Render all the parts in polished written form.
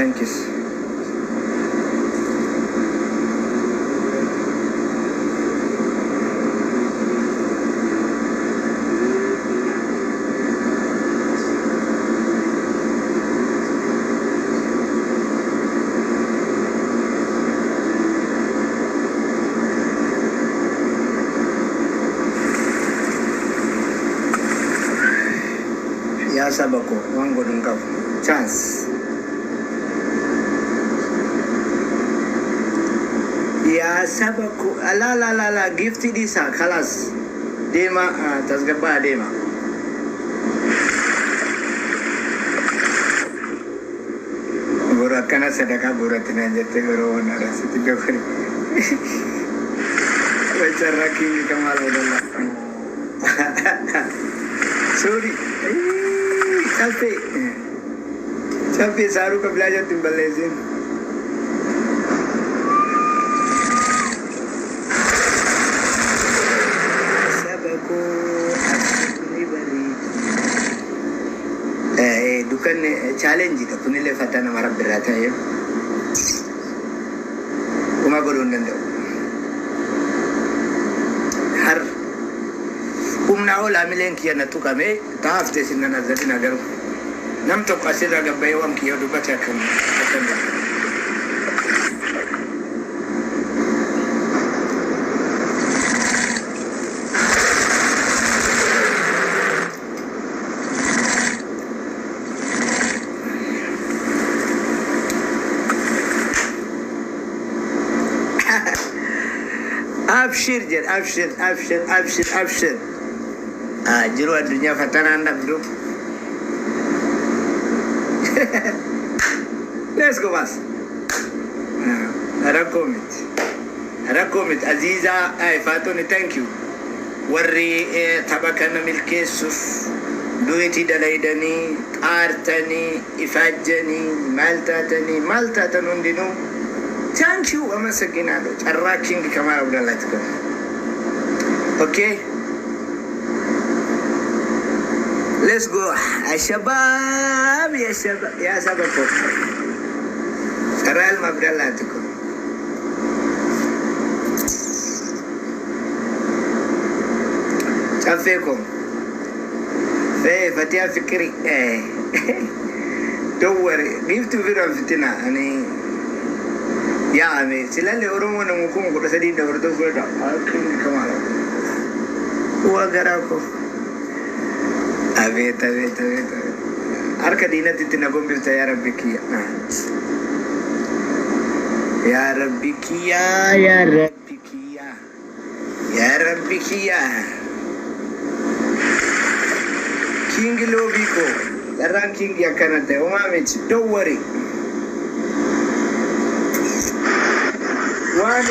Thank you. Ya sabako wangu dungavu chance ya sabako la gifti disa kalas dema tasgaba dema gora kana sadaka gora tinajete goro nara siti gori becara king kamal udalla sorry Sampai saru ke belajar timbal lezin. Sabaku pribadi. Dukan challenge ka punile fatana marab berata ya. Uma golon nando. Har umna ola milen kiya na tukame taafte sinna nazati nagaru. Nam to kasira ga baywan ki yodu bata kan abshir jer abshir jiru adunya fatana anda bro. Let's go, Bas. Rakomit. Aziza, Fatoni, thank you. Warri tabakana milkesuf, dueti dalaidani, artani, ifajani, maltatani undinu. Thank you, Amasaginado. Arraking Kamara Abdallah. Okay? Let's go. Ashabab, ya sabako. Saral mabdalatukum. Chafikum. Fatia fikri. Don't worry. Give to Viram Fitina. Ya, silale oromo na mukumu kwa sadida wardo kweda. Arraking Kamara. Uagarako. Abet. Arka dina titina gombi ta ya rabbi kiya. Ya rabbi kiya. King Lobiko. The ranking ya kanate. Umamich, don't worry. One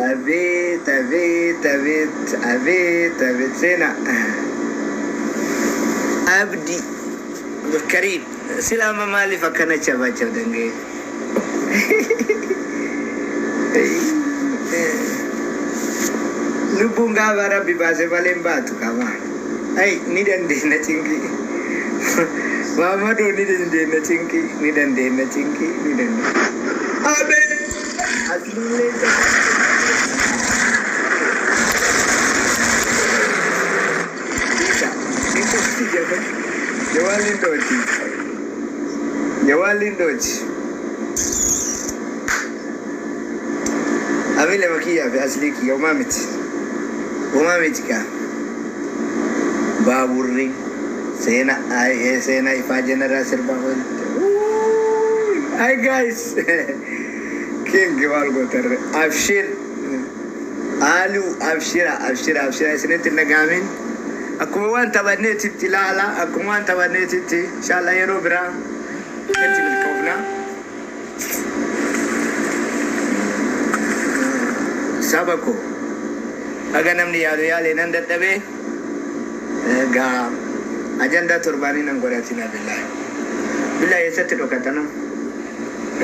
Abet, Sena Abdi Karim Silama Mali Fakana Chava Chadange Lubunga Vara Bibase Valemba to Kama. Hey, needn't do nothing. Mama don't need nothing, needn't do nothing. Abet Yawalindochi. Avile makia fi asliki umamiti ka baburri sena ifa general serba. Hi guys. King Givalgo Terre. Abshir Alu Abshira Sinet Nagamin. Akuwan tabaneti tilala, akuwan tabaneti ti shala yerobra. Eti milkovna. Sabako. Aganam ni yale nanda tabe. Ga agenda turbani nangoratina billahi. Billahi yesate dokatana.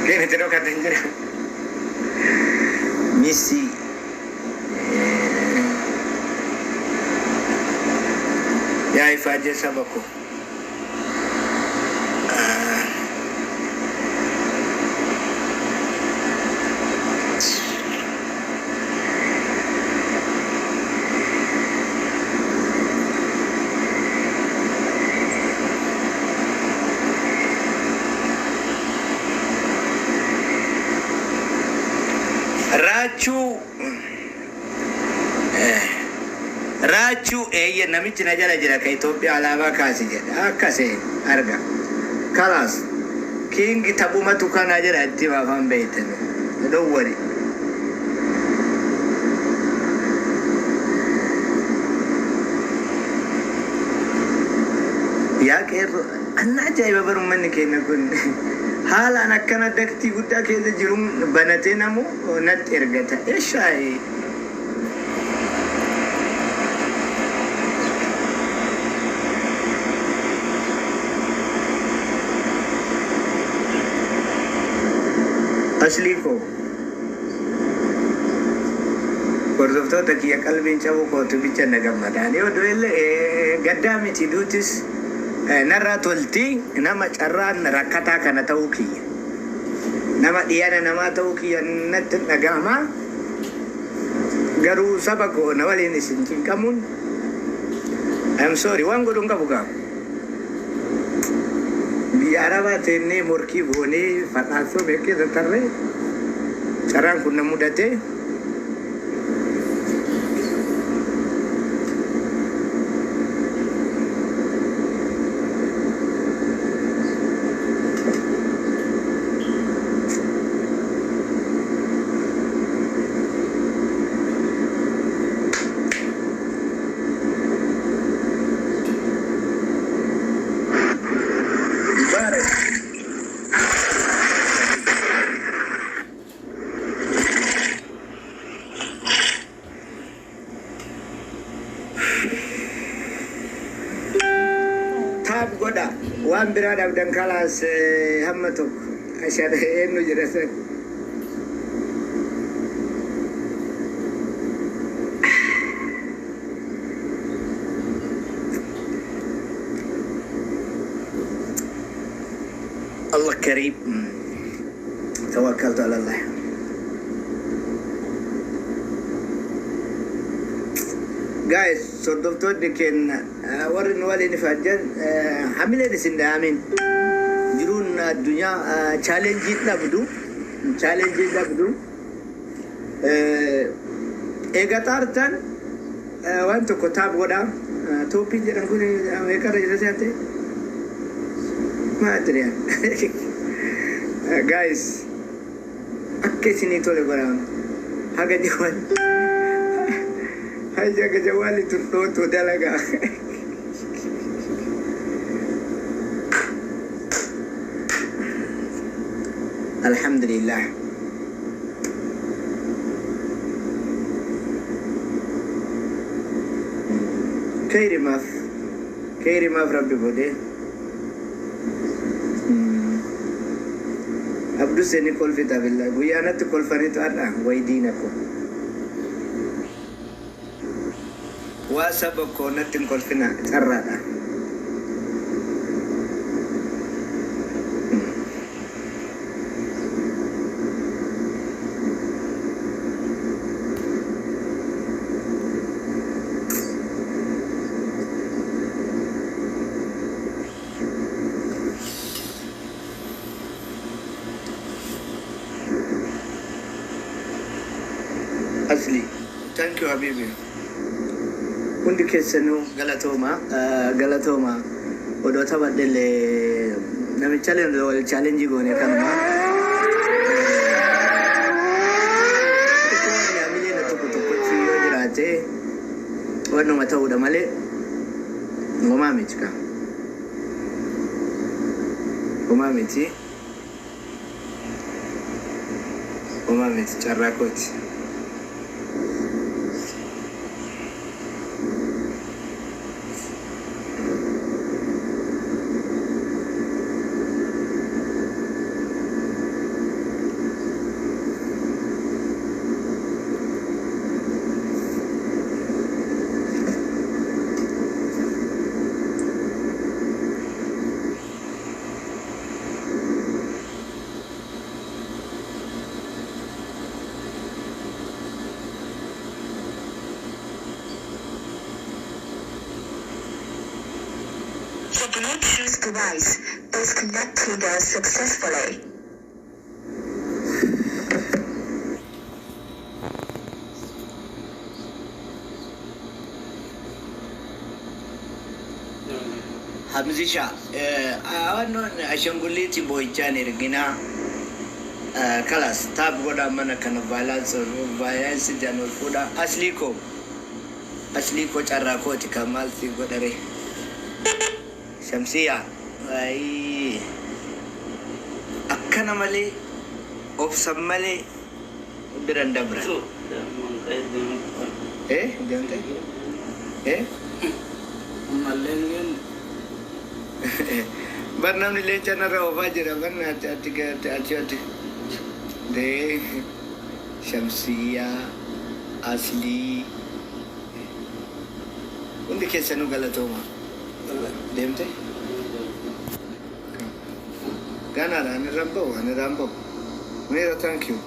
Kene te dokatanjira. Misi ifaajee saba koo. Raachuu namichi na jala jira ka Itoophiyaa alaabaa kaasi jedha akkasee arga kalaas kiingi taphumatu kana jira itti baafan beeytame dowwari yaa qeerroo anna ajaa'iba barummanni keenya kun haalaan akkana daktii guddaa keessa jiruun banatee namu natti ergata eeshaayi. असली को hordoftoota kiyya qalbiin cabuu kootu bicha nagammadaan yoo du'elle gaddaa miti duutis narraa tolti nama carraan rakkataa kana ta'uu kiyya nama dhiyaana namaa ta'uu kiyya natti dhagahama garuu saba koo na waliin isin cinqamuun I'm sorry waan godhuun qabu gaa biyya arabaa teennee morkii boonee fadhaasoo beekee tarree carraan kun na mudatee taab godha waan biraadhaaf dankalaas hamma tokko ashara eenyu jira san الله كريم توكلت على الله guys sordoftoonni keenya warri nu waliin fajjan hamileen isin dhaamin jiruun addunyaa chaalenjii dhabdu eega taartan waan tokko taab godhaa tooppii jedhan kun meeqarra jira seete maadriyaan guys akka isinii tole godhaan haga jiwan Haja kejawali tuh dalaga. Alhamdulillah. Kairi maaf Rabbi bode. Abdu seni kolfita billah. Guyana tu kolfanitu ada. Waidinaku. Wasaba ko natin kolfina carrada asli thank you habibi hundi keessanuu galatooma odoo taphadhellee namicha wal chaalenjii goone kanuma mileena tokkochi yoo jiraate wannuma ta'uudha malee homaa miti carraa kooti. Bluetooth device is connected successfully. Hamzisha, ano ashanguliti boychani regina kalas tab goda mana kana balance janul fuda asliko charra ko kamal si godare shamsiya ai akkana male obsam male biranda bra dente Malengen barnam ni lecha na raw bajira barna tiga ati de shamsiya asli undi kesanu galatoma demte gana na ni rambo mera thank you